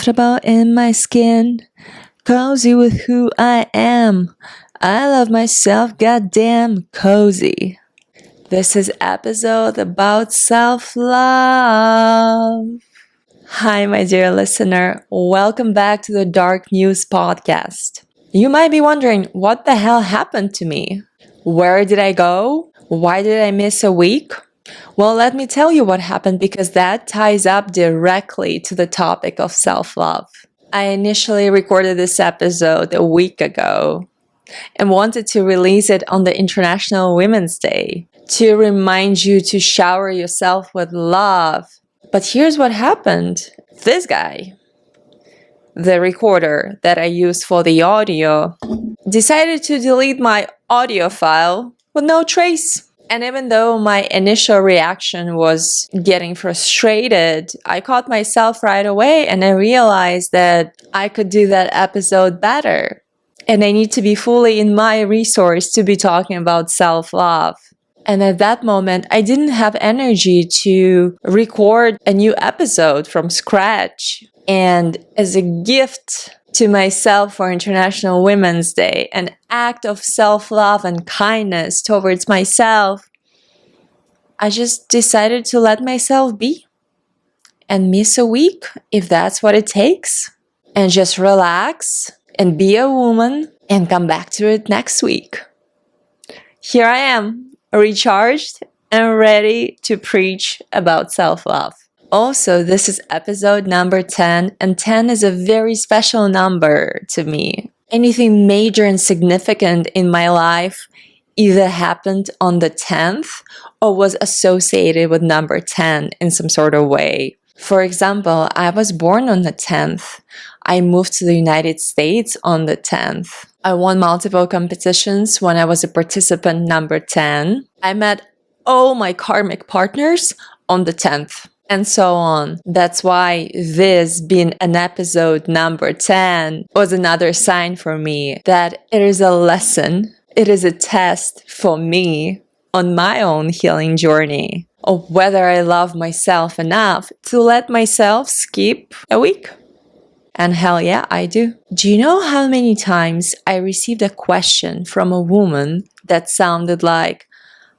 Comfortable in my skin, cozy with who I am. I love myself, goddamn cozy. This is episode about self-love. Hi, my dear listener. Welcome back to the Dark Muse podcast. You might be wondering, what the hell happened to me? Where did I go? Why did I miss a week? Well, let me tell you what happened because that ties up directly to the topic of self-love. I initially recorded this episode a week ago and wanted to release it on the International Women's Day to remind you to shower yourself with love. But here's what happened. This guy, the recorder that I used for the audio, decided to delete my audio file with no trace. And even though my initial reaction was getting frustrated, I caught myself right away and I realized that I could do that episode better. And I need to be fully in my resource to be talking about self-love. And at that moment, I didn't have energy to record a new episode from scratch. And as a gift to myself for International Women's Day, an act of self-love and kindness towards myself, I just decided to let myself be and miss a week if that's what it takes, and just relax and be a woman and come back to it next week. Here I am, recharged and ready to preach about self-love. Also, this is episode number 10, and 10 is a very special number to me. Anything major and significant in my life either happened on the 10th or was associated with number 10 in some sort of way. For example, I was born on the 10th. I moved to the United States on the 10th. I won multiple competitions when I was a participant number 10. I met all my karmic partners on the 10th. And so on. That's why this being an episode number 10 was another sign for me that it is a lesson, it is a test for me on my own healing journey of whether I love myself enough to let myself skip a week. And hell yeah, I do. Do you know how many times I received a question from a woman that sounded like,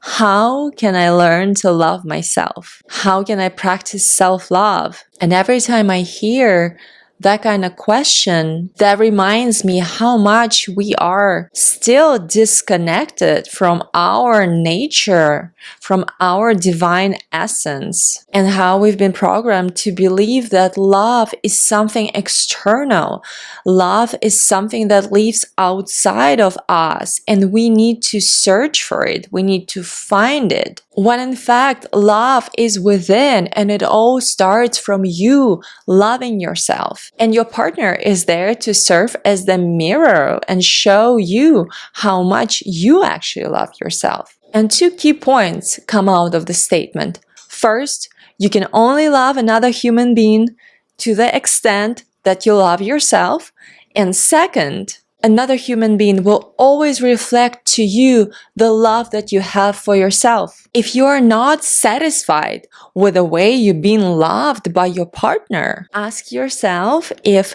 how can I learn to love myself? How can I practice self-love? And every time I hear that kind of question, that reminds me how much we are still disconnected from our nature, from our divine essence, and how we've been programmed to believe that love is something external. Love is something that lives outside of us, and we need to search for it. We need to find it. When in fact, love is within, and it all starts from you loving yourself. And your partner is there to serve as the mirror and show you how much you actually love yourself. And two key points come out of the statement. First, you can only love another human being to the extent that you love yourself. And second, another human being will always reflect to you the love that you have for yourself. If you are not satisfied with the way you're being loved by your partner, ask yourself if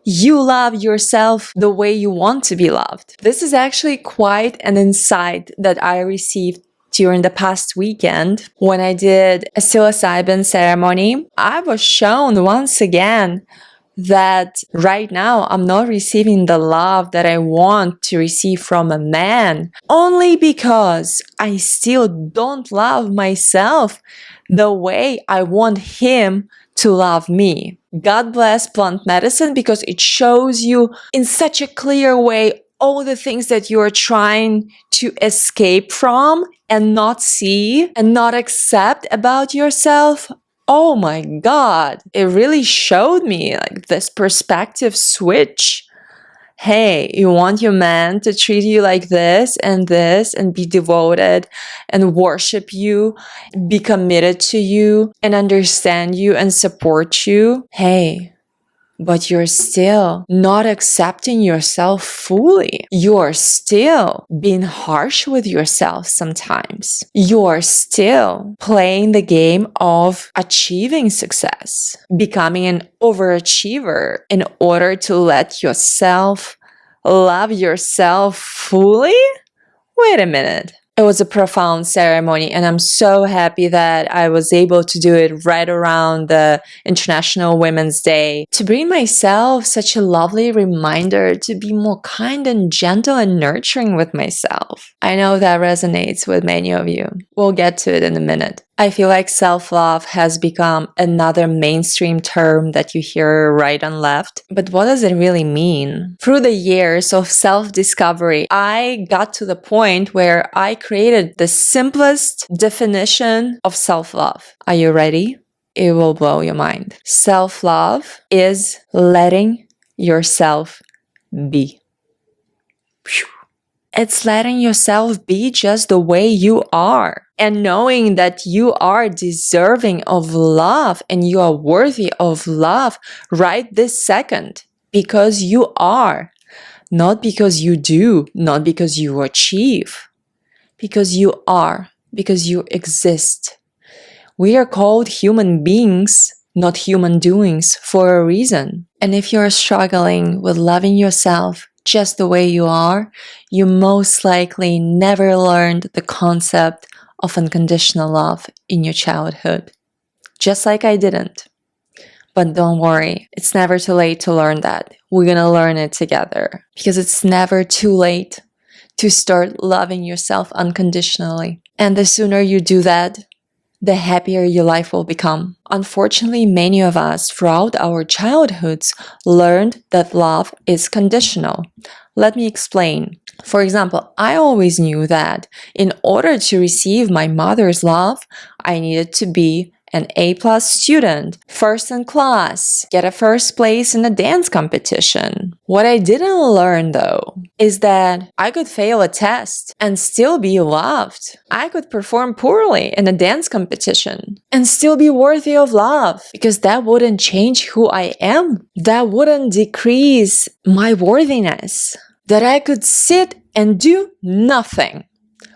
you love yourself the way you want to be loved. This is actually quite an insight that I received during the past weekend when I did a psilocybin ceremony. I was shown once again that right now I'm not receiving the love that I want to receive from a man only because I still don't love myself the way I want him to love me. God bless plant medicine because it shows you in such a clear way all the things that you are trying to escape from and not see and not accept about yourself. Oh my God, it really showed me like this perspective switch. Hey, you want your man to treat you like this and be devoted and worship you, be committed to you and understand you and support you? Hey, but you're still not accepting yourself fully. You're still being harsh with yourself sometimes. You're still playing the game of achieving success, becoming an overachiever in order to let yourself love yourself fully? Wait a minute. It was a profound ceremony, and I'm so happy that I was able to do it right around the International Women's Day to bring myself such a lovely reminder to be more kind and gentle and nurturing with myself. I know that resonates with many of you. We'll get to it in a minute. I feel like self-love has become another mainstream term that you hear right and left. But what does it really mean? Through the years of self-discovery, I got to the point where I created the simplest definition of self-love. Are you ready? It will blow your mind. Self-love is letting yourself be. It's letting yourself be just the way you are and knowing that you are deserving of love and you are worthy of love right this second because you are, not because you do, not because you achieve, because you are, because you exist. We are called human beings, not human doings, for a reason. And if you're struggling with loving yourself just the way you are, you most likely never learned the concept of unconditional love in your childhood. Just like I didn't. But don't worry, it's never too late to learn that. We're gonna learn it together. Because it's never too late to start loving yourself unconditionally. And the sooner you do that, the happier your life will become. Unfortunately, many of us throughout our childhoods learned that love is conditional. Let me explain. For example, I always knew that in order to receive my mother's love, I needed to be an A+ student, first in class, get a first place in a dance competition. What I didn't learn though is that I could fail a test and still be loved. I could perform poorly in a dance competition and still be worthy of love because that wouldn't change who I am. That wouldn't decrease my worthiness. That I could sit and do nothing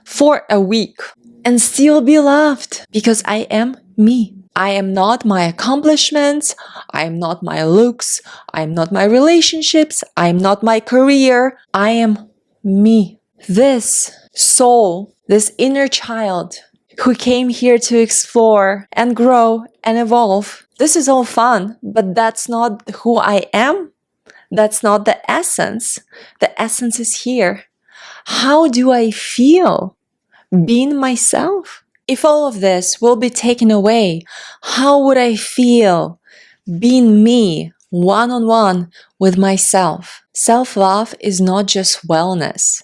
for a week and still be loved because I am me. I am not my accomplishments. I am not my looks. I am not my relationships. I am not my career. I am me. This soul, this inner child who came here to explore and grow and evolve. This is all fun, but that's not who I am. That's not the essence. The essence is here. How do I feel being myself? If all of this will be taken away, how would I feel being me one-on-one with myself? Self-love is not just wellness.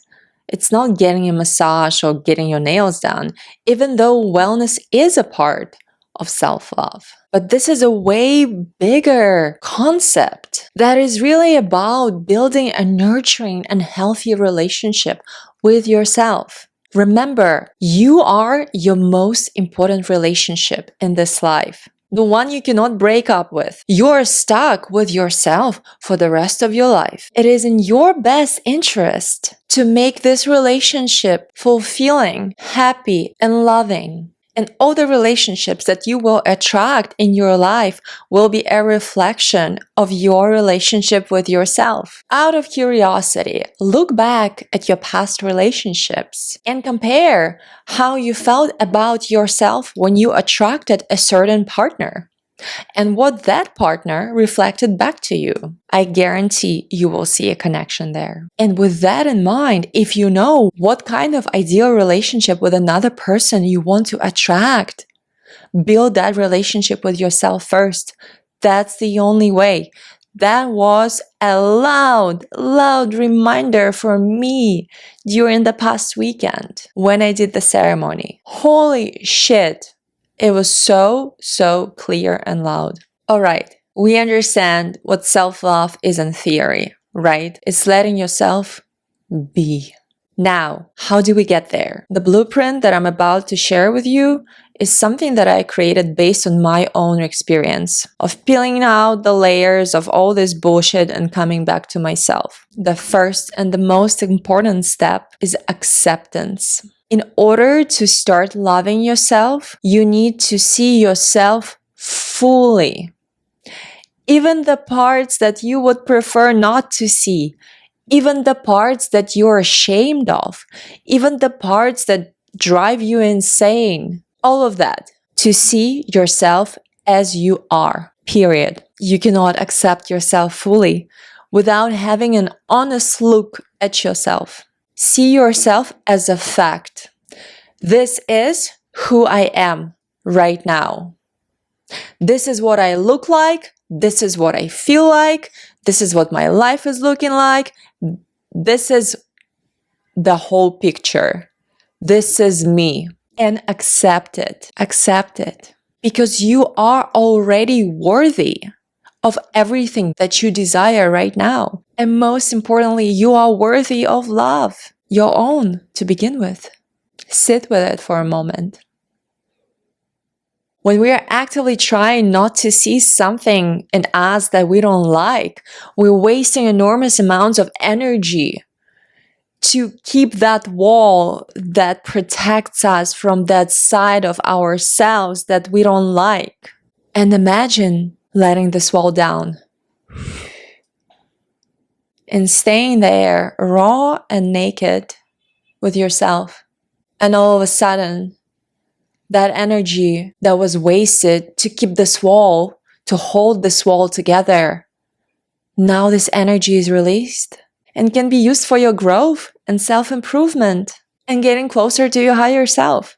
It's not getting a massage or getting your nails done, even though wellness is a part of self-love. But this is a way bigger concept that is really about building a nurturing and healthy relationship with yourself. Remember, you are your most important relationship in this life. The one you cannot break up with. You are stuck with yourself for the rest of your life. It is in your best interest to make this relationship fulfilling, happy, and loving. And all the relationships that you will attract in your life will be a reflection of your relationship with yourself. Out of curiosity, look back at your past relationships and compare how you felt about yourself when you attracted a certain partner and what that partner reflected back to you. I guarantee you will see a connection there. And with that in mind, if you know what kind of ideal relationship with another person you want to attract, build that relationship with yourself first. That's the only way. That was a loud reminder for me during the past weekend when I did the ceremony. Holy shit. It was so clear and loud. All right, we understand what self-love is in theory, right? It's letting yourself be. Now, how do we get there? The blueprint that I'm about to share with you is something that I created based on my own experience of peeling out the layers of all this bullshit and coming back to myself. The first and the most important step is acceptance. In order to start loving yourself, you need to see yourself fully. Even the parts that you would prefer not to see, even the parts that you're ashamed of, even the parts that drive you insane, all of that. To see yourself as you are, period. You cannot accept yourself fully without having an honest look at yourself. See yourself as a fact. This is who I am right now. This is what I look like. This is what I feel like. This is what my life is looking like. This is the whole picture. This is me. And accept it. Accept it. Because you are already worthy of everything that you desire right now. And most importantly, you are worthy of love. Your own to begin with. Sit with it for a moment. When we are actively trying not to see something in us that we don't like, we're wasting enormous amounts of energy to keep that wall that protects us from that side of ourselves that we don't like. And imagine letting this wall down and staying there raw and naked with yourself. And all of a sudden, that energy that was wasted to keep this wall, to hold this wall together, now this energy is released and can be used for your growth and self-improvement and getting closer to your higher self.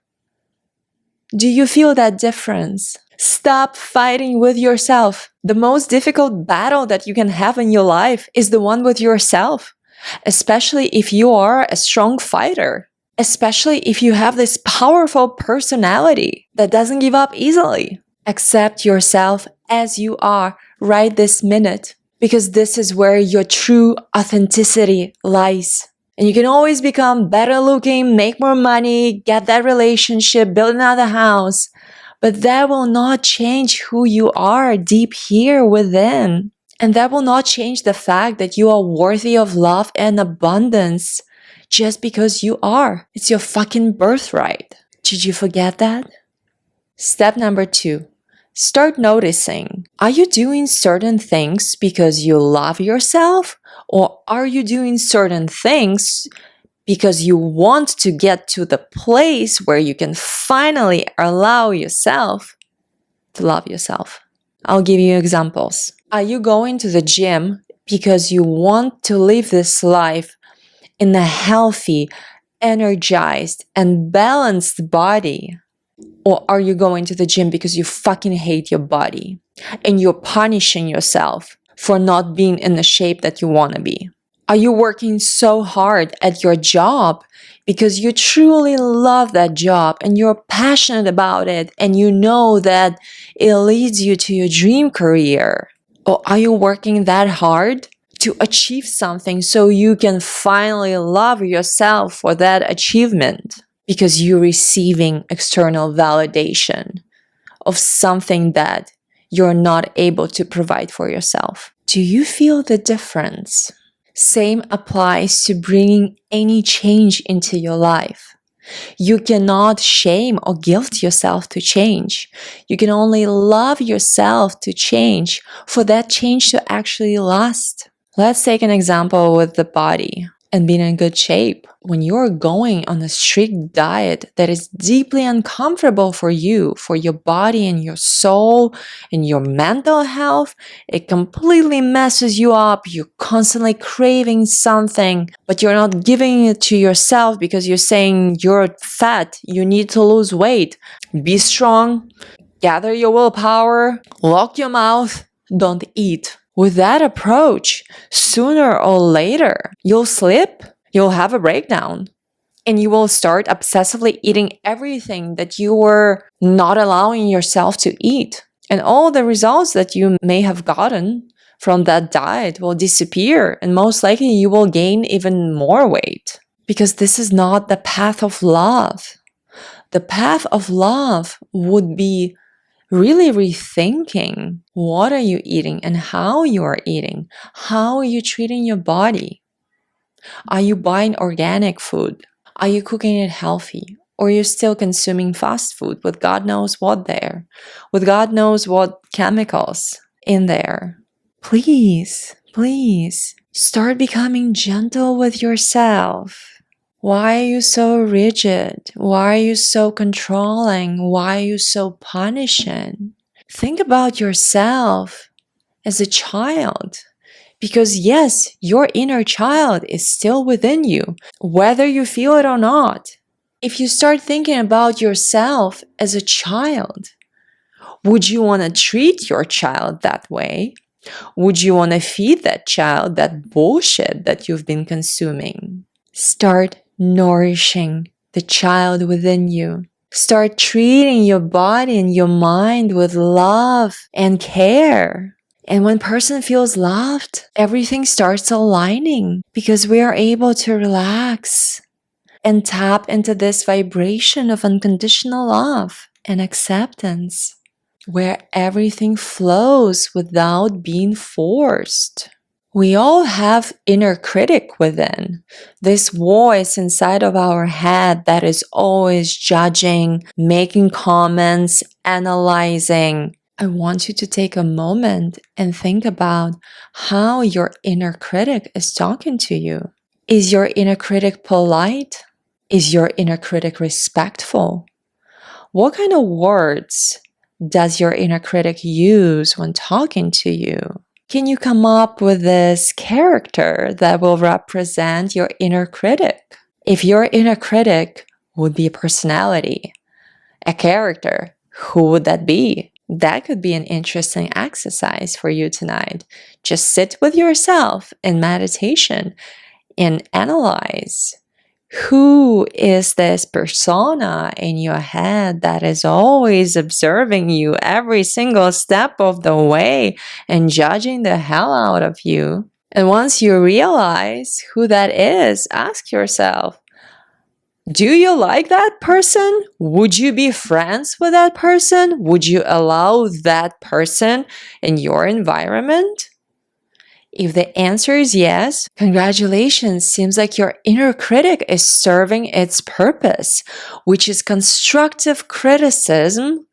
Do you feel that difference? Stop fighting with yourself. The most difficult battle that you can have in your life is the one with yourself, especially if you are a strong fighter. Especially if you have this powerful personality that doesn't give up easily. Accept yourself as you are right this minute, because this is where your true authenticity lies. And you can always become better looking, make more money, get that relationship, build another house, but that will not change who you are deep here within. And that will not change the fact that you are worthy of love and abundance. Just because you are. It's your fucking birthright. Did you forget that? Step number 2. Start noticing. Are you doing certain things because you love yourself? Or are you doing certain things because you want to get to the place where you can finally allow yourself to love yourself? I'll give you examples. Are you going to the gym because you want to live this life in a healthy, energized, and balanced body? Or are you going to the gym because you fucking hate your body and you're punishing yourself for not being in the shape that you want to be? Are you working so hard at your job because you truly love that job and you're passionate about it and you know that it leads you to your dream career? Or are you working that hard to achieve something so you can finally love yourself for that achievement because you're receiving external validation of something that you're not able to provide for yourself? Do you feel the difference? Same applies to bringing any change into your life. You cannot shame or guilt yourself to change. You can only love yourself to change for that change to actually last. Let's take an example with the body and being in good shape. When you're going on a strict diet that is deeply uncomfortable for you, for your body and your soul and your mental health, it completely messes you up. You're constantly craving something, but you're not giving it to yourself because you're saying you're fat, you need to lose weight. Be strong, gather your willpower, lock your mouth, don't eat. With that approach, sooner or later, you'll slip, you'll have a breakdown, and you will start obsessively eating everything that you were not allowing yourself to eat. And all the results that you may have gotten from that diet will disappear, and most likely you will gain even more weight. because this is not the path of love. The path of love would be really rethinking what are you eating and how you are eating. How are you treating your body? Are you buying organic food? Are you cooking it healthy? Or are you still consuming fast food with God knows what there, with God knows what chemicals in there? Please, please start becoming gentle with yourself. Why are you so rigid? Why are you so controlling? Why are you so punishing? Think about yourself as a child. Because yes, your inner child is still within you, whether you feel it or not. If you start thinking about yourself as a child, would you want to treat your child that way? Would you want to feed that child that bullshit that you've been consuming? Start nourishing the child within you. Start treating your body and your mind with love and care. And when person feels loved, everything starts aligning because we are able to relax and tap into this vibration of unconditional love and acceptance, where everything flows without being forced. We all have inner critic within, this voice inside of our head that is always judging, making comments, analyzing. I want you to take a moment and think about how your inner critic is talking to you. Is your inner critic polite? Is your inner critic respectful? What kind of words does your inner critic use when talking to you? Can you come up with this character that will represent your inner critic? If your inner critic would be a personality, a character, who would that be? That could be an interesting exercise for you tonight. Just sit with yourself in meditation and analyze. Who is this persona in your head that is always observing you every single step of the way and judging the hell out of you? And once you realize who that is, ask yourself, do you like that person? Would you be friends with that person? Would you allow that person in your environment? If the answer is yes, congratulations, seems like your inner critic is serving its purpose, which is constructive criticism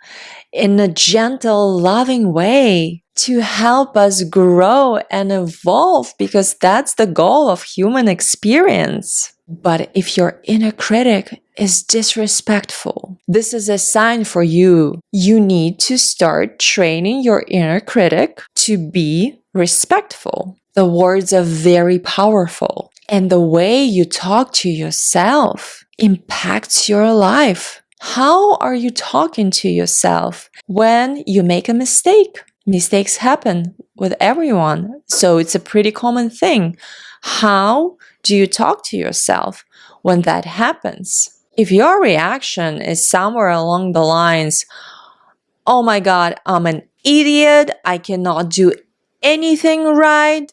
in a gentle, loving way to help us grow and evolve, because that's the goal of human experience. But if your inner critic is disrespectful, this is a sign for you. You need to start training your inner critic to be respectful. The words are very powerful, and the way you talk to yourself impacts your life. How are you talking to yourself when you make a mistake? Mistakes happen with everyone, so it's a pretty common thing. How do you talk to yourself when that happens? If your reaction is somewhere along the lines, oh my God, I'm an idiot, I cannot do anything right,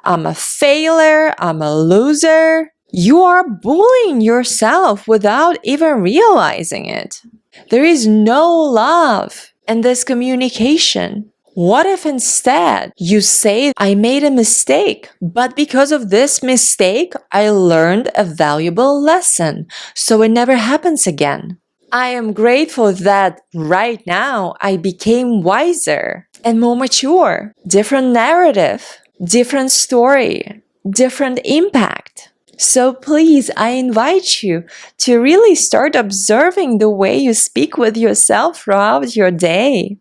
I'm a failure, I'm a loser, you are bullying yourself without even realizing it. There is no love in this communication. What if instead you say, I made a mistake, but because of this mistake, I learned a valuable lesson, so it never happens again. I am grateful that right now I became wiser and more mature. Different narrative, different story, different impact. So please, I invite you to really start observing the way you speak with yourself throughout your day.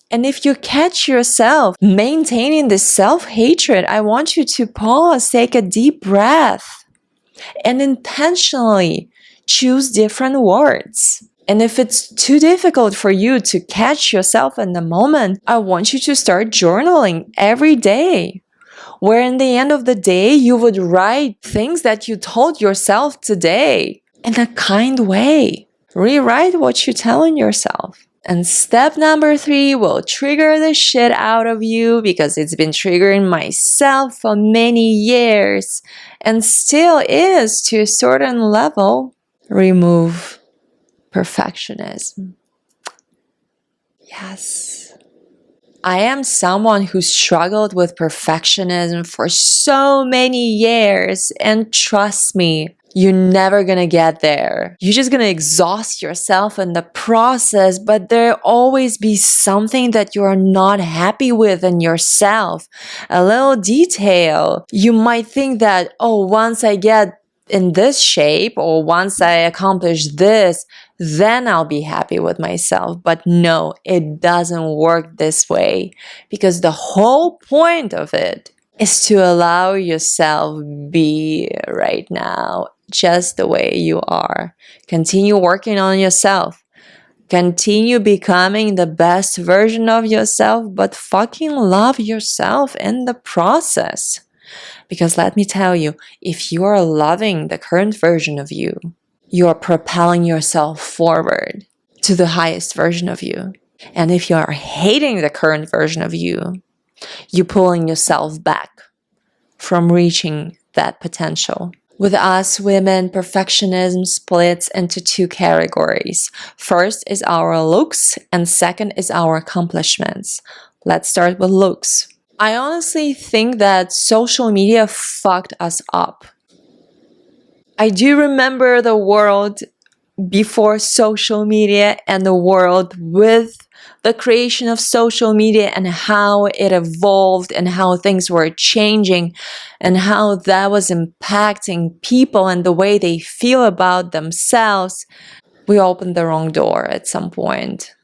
And if you catch yourself maintaining this self-hatred, I want you to pause, take a deep breath, and intentionally choose different words. And if it's too difficult for you to catch yourself in the moment, I want you to start journaling every day, where in the end of the day, you would write things that you told yourself today in a kind way. Rewrite what you're telling yourself. And step number 3 will trigger the shit out of you because it's been triggering myself for many years and still is to a certain level. Remove perfectionism. Yes. I am someone who struggled with perfectionism for so many years, and trust me, you're never gonna get there. You're just gonna exhaust yourself in the process, but there'll always be something that you are not happy with in yourself. A little detail. You might think that, oh, once I get in this shape or once I accomplish this, then I'll be happy with myself. But no, it doesn't work this way, because the whole point of it is to allow yourself be right now, just the way you are. Continue working on yourself. Continue becoming the best version of yourself, but fucking love yourself in the process. Because let me tell you, if you are loving the current version of you, you are propelling yourself forward to the highest version of you. And if you are hating the current version of you, you're pulling yourself back from reaching that potential. With us women, perfectionism splits into 2 categories. First is our looks, and second is our accomplishments. Let's start with looks. I honestly think that social media fucked us up. I do remember the world before social media and the world with the creation of social media and how it evolved and how things were changing and how that was impacting people and the way they feel about themselves. We opened the wrong door at some point.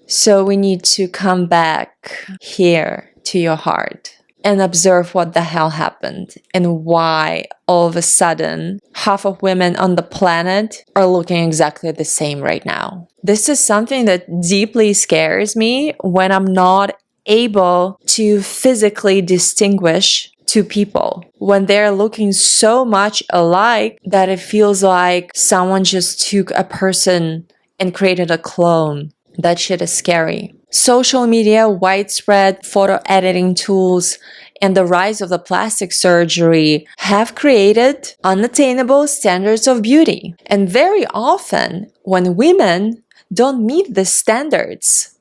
So we need to come back here to your heart and observe what the hell happened and why all of a sudden half of women on the planet are looking exactly the same right now. This is something that deeply scares me when I'm not able to physically distinguish two people, when they're looking so much alike that it feels like someone just took a person and created a clone. That shit is scary. Social media, widespread photo editing tools, and the rise of the plastic surgery have created unattainable standards of beauty. And very often, when women don't meet the standards,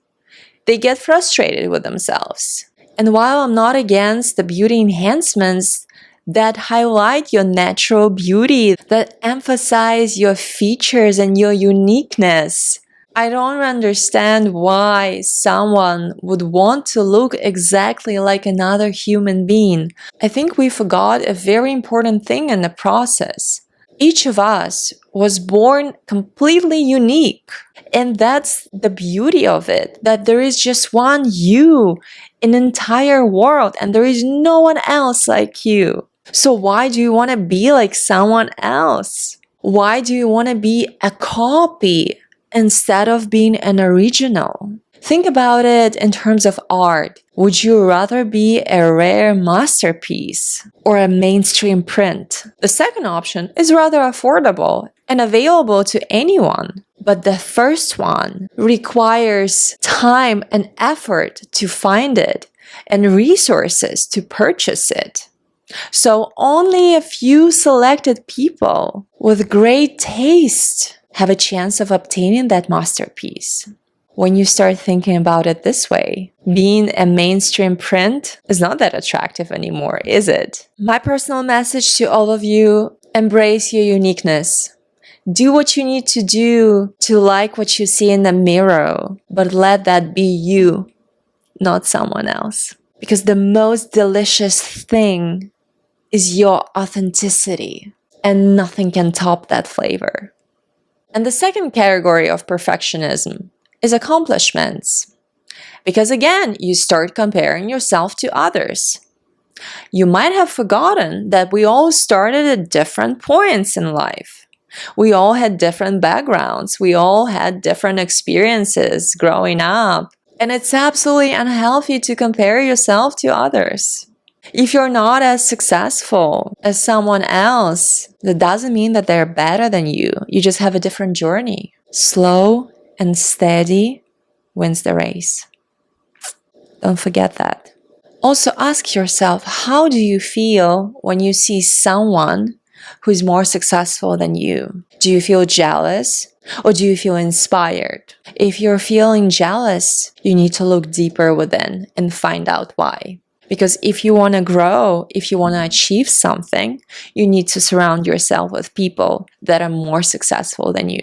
they get frustrated with themselves. And while I'm not against the beauty enhancements that highlight your natural beauty, that emphasize your features and your uniqueness, I don't understand why someone would want to look exactly like another human being. I think we forgot a very important thing in the process. Each of us was born completely unique. And that's the beauty of it, that there is just one you in an entire world and there is no one else like you. So why do you want to be like someone else? Why do you want to be a copy instead of being an original? Think about it in terms of art. Would you rather be a rare masterpiece or a mainstream print? The second option is rather affordable and available to anyone. But the first one requires time and effort to find it and resources to purchase it. So only a few selected people with great taste have a chance of obtaining that masterpiece. When you start thinking about it this way, being a mainstream print is not that attractive anymore, is it? My personal message to all of you: embrace your uniqueness. Do what you need to do to like what you see in the mirror, but let that be you, not someone else. Because the most delicious thing is your authenticity, and nothing can top that flavor. And the second category of perfectionism is accomplishments. Because again, you start comparing yourself to others. You might have forgotten that we all started at different points in life. We all had different backgrounds. We all had different experiences growing up. And it's absolutely unhealthy to compare yourself to others. If you're not as successful as someone else, that doesn't mean that they're better than you. You just have a different journey. Slow and steady wins the race. Don't forget that. Also ask yourself, how do you feel when you see someone who's more successful than you? Do you feel jealous or do you feel inspired? If you're feeling jealous, you need to look deeper within and find out why. Because if you want to grow, if you want to achieve something, you need to surround yourself with people that are more successful than you,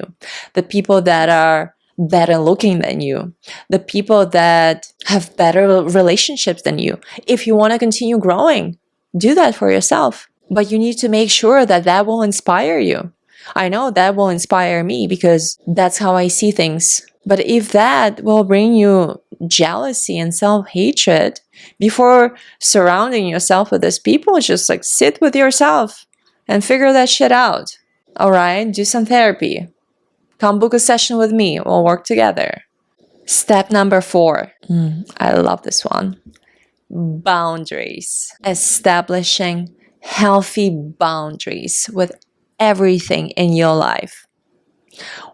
the people that are better looking than you, the people that have better relationships than you. If you want to continue growing, do that for yourself. But you need to make sure that that will inspire you. I know that will inspire me because that's how I see things. But if that will bring you jealousy and self-hatred, before surrounding yourself with these people, just like sit with yourself and figure that shit out. All right? Do some therapy. Come book a session with me. We'll work together. Step number 4. I love this one. Boundaries. Establishing healthy boundaries with everything in your life.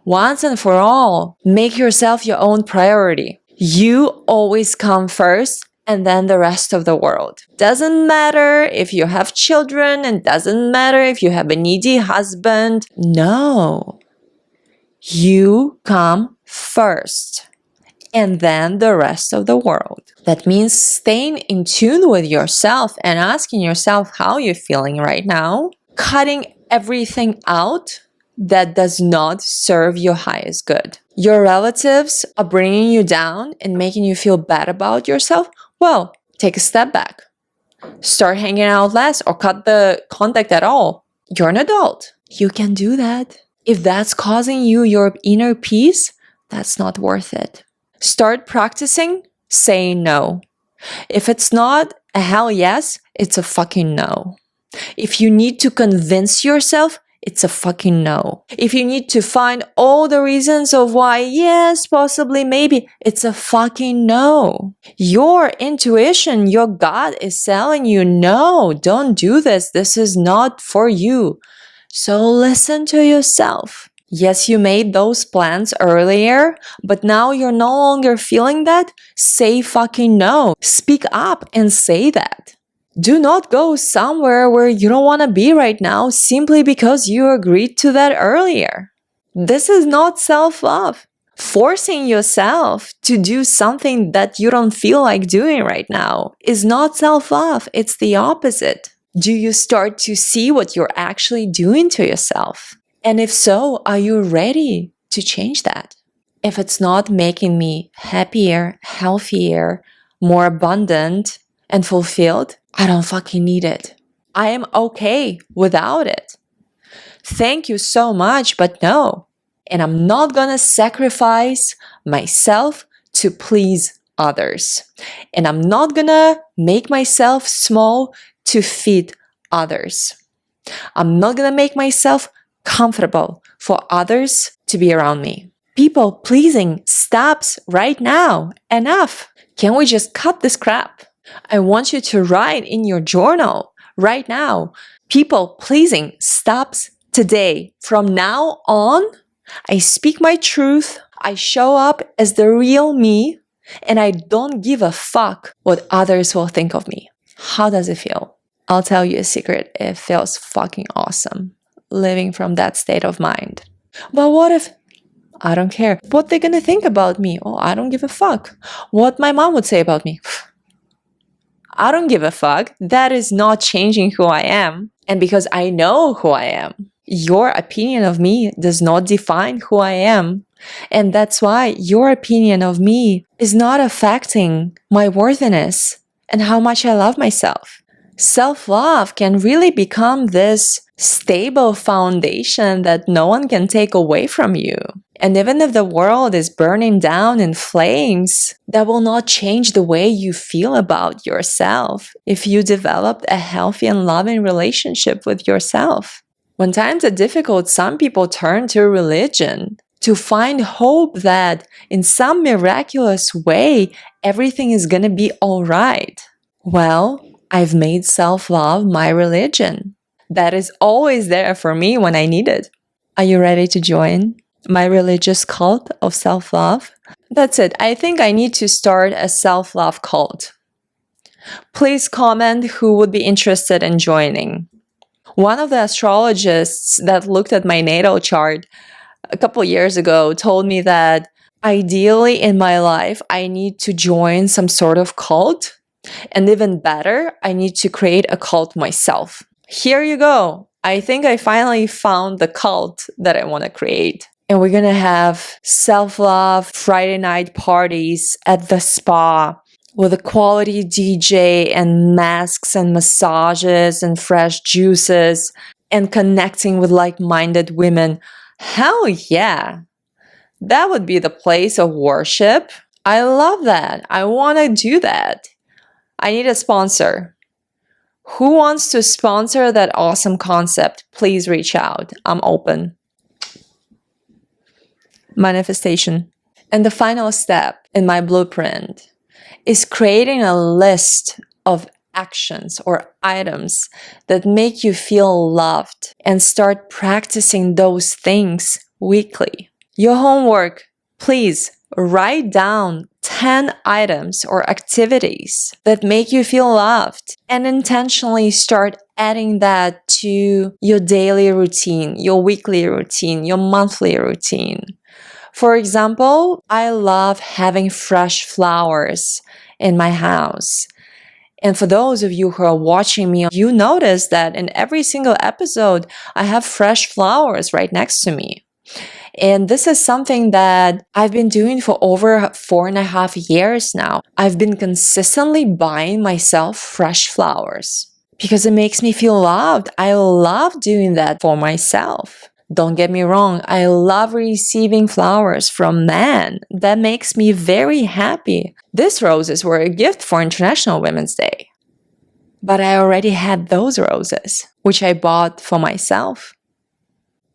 Once and for all, make yourself your own priority. You always come first and then the rest of the world. Doesn't matter if you have children and doesn't matter if you have a needy husband. No. You come first and then the rest of the world. That means staying in tune with yourself and asking yourself how you're feeling right now. Cutting everything out that does not serve your highest good. Your relatives are bringing you down and making you feel bad about yourself. Well, take a step back. Start hanging out less or cut the contact at all. You're an adult. You can do that. If that's causing you your inner peace, that's not worth it. Start practicing saying no. If it's not a hell yes, it's a fucking no. If you need to convince yourself, it's a fucking no. If you need to find all the reasons of why, yes, possibly, maybe, it's a fucking no. Your intuition, your gut is telling you, no, don't do this. This is not for you. So listen to yourself. Yes, you made those plans earlier, but now you're no longer feeling that. Say fucking no. Speak up and say that. Do not go somewhere where you don't want to be right now simply because you agreed to that earlier. This is not self-love. Forcing yourself to do something that you don't feel like doing right now is not self-love. It's the opposite. Do you start to see what you're actually doing to yourself? And if so, are you ready to change that? If it's not making me happier, healthier, more abundant, and fulfilled, I don't fucking need it. I am okay without it. Thank you so much, but no. And I'm not gonna sacrifice myself to please others. And I'm not gonna make myself small to fit others. I'm not gonna make myself comfortable for others to be around me. People pleasing stops right now. Enough. Can we just cut this crap? I want you to write in your journal right now. People pleasing stops today. From now on, I speak my truth. I show up as the real me, and I don't give a fuck what others will think of me. How does it feel? I'll tell you a secret. It feels fucking awesome living from that state of mind. But what if I don't care what they're gonna think about me? Oh, I don't give a fuck what my mom would say about me. I don't give a fuck. That is not changing who I am. And because I know who I am, your opinion of me does not define who I am. And that's why your opinion of me is not affecting my worthiness and how much I love myself. Self-love can really become this stable foundation that no one can take away from you. And even if the world is burning down in flames, that will not change the way you feel about yourself if you developed a healthy and loving relationship with yourself. When times are difficult, some people turn to religion to find hope that in some miraculous way, everything is going to be all right. Well, I've made self-love my religion. That is always there for me when I need it. Are you ready to join? my religious cult of self-love. That's it. I think I need to start a self-love cult. Please comment who would be interested in joining. One of the astrologists that looked at my natal chart a couple years ago told me that ideally in my life, I need to join some sort of cult. And even better, I need to create a cult myself. Here you go. I think I finally found the cult that I want to create. And we're going to have self-love Friday night parties at the spa with a quality DJ and masks and massages and fresh juices and connecting with like-minded women. Hell yeah. That would be the place of worship. I love that. I want to do that. I need a sponsor. Who wants to sponsor that awesome concept? Please reach out. I'm open. Manifestation. And the final step in my blueprint is creating a list of actions or items that make you feel loved and start practicing those things weekly. Your homework, please write down 10 items or activities that make you feel loved and intentionally start adding that to your daily routine, your weekly routine, your monthly routine. For example, I love having fresh flowers in my house. And for those of you who are watching me, you notice that in every single episode, I have fresh flowers right next to me. And this is something that I've been doing for over 4.5 years now. I've been consistently buying myself fresh flowers because it makes me feel loved. I love doing that for myself. Don't get me wrong, I love receiving flowers from men. That makes me very happy. These roses were a gift for International Women's Day. But I already had those roses, which I bought for myself.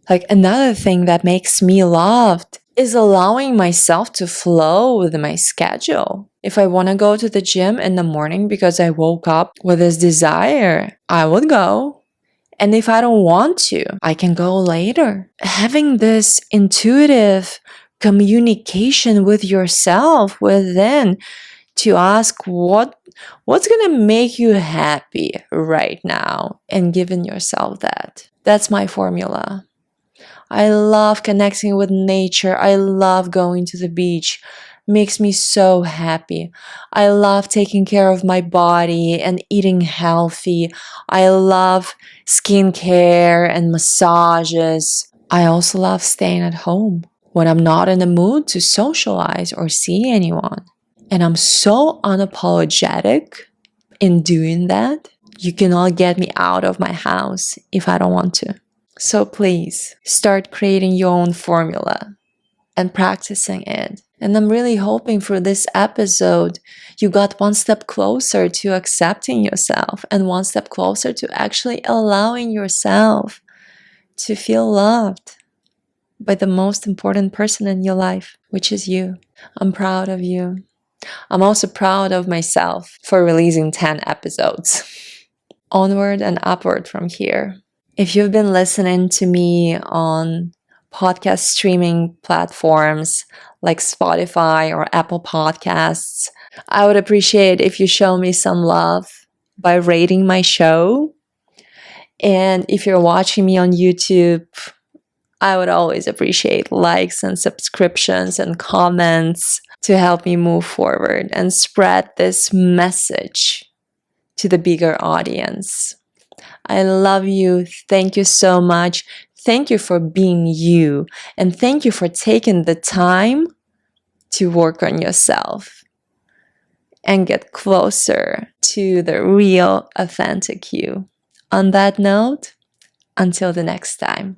Like another thing that makes me loved is allowing myself to flow with my schedule. If I want to go to the gym in the morning because I woke up with this desire, I would go. And if I don't want to, I can go later. Having this intuitive communication with yourself within to ask what's going to make you happy right now and giving yourself that. That's my formula. I love connecting with nature. I love going to the beach. Makes me so happy. I love taking care of my body and eating healthy. I love skincare and massages. I also love staying at home when I'm not in the mood to socialize or see anyone. And I'm so unapologetic in doing that. You cannot get me out of my house if I don't want to. So please start creating your own formula and practicing it. And I'm really hoping for this episode, you got one step closer to accepting yourself and one step closer to actually allowing yourself to feel loved by the most important person in your life, which is you. I'm proud of you. I'm also proud of myself for releasing 10 episodes. Onward and upward from here. If you've been listening to me on podcast streaming platforms like Spotify or Apple Podcasts, I would appreciate if you show me some love by rating my show. And if you're watching me on YouTube, I would always appreciate likes and subscriptions and comments to help me move forward and spread this message to the bigger audience. I love you. Thank you so much. Thank you for being you. And thank you for taking the time to work on yourself and get closer to the real, authentic you. On that note, until the next time.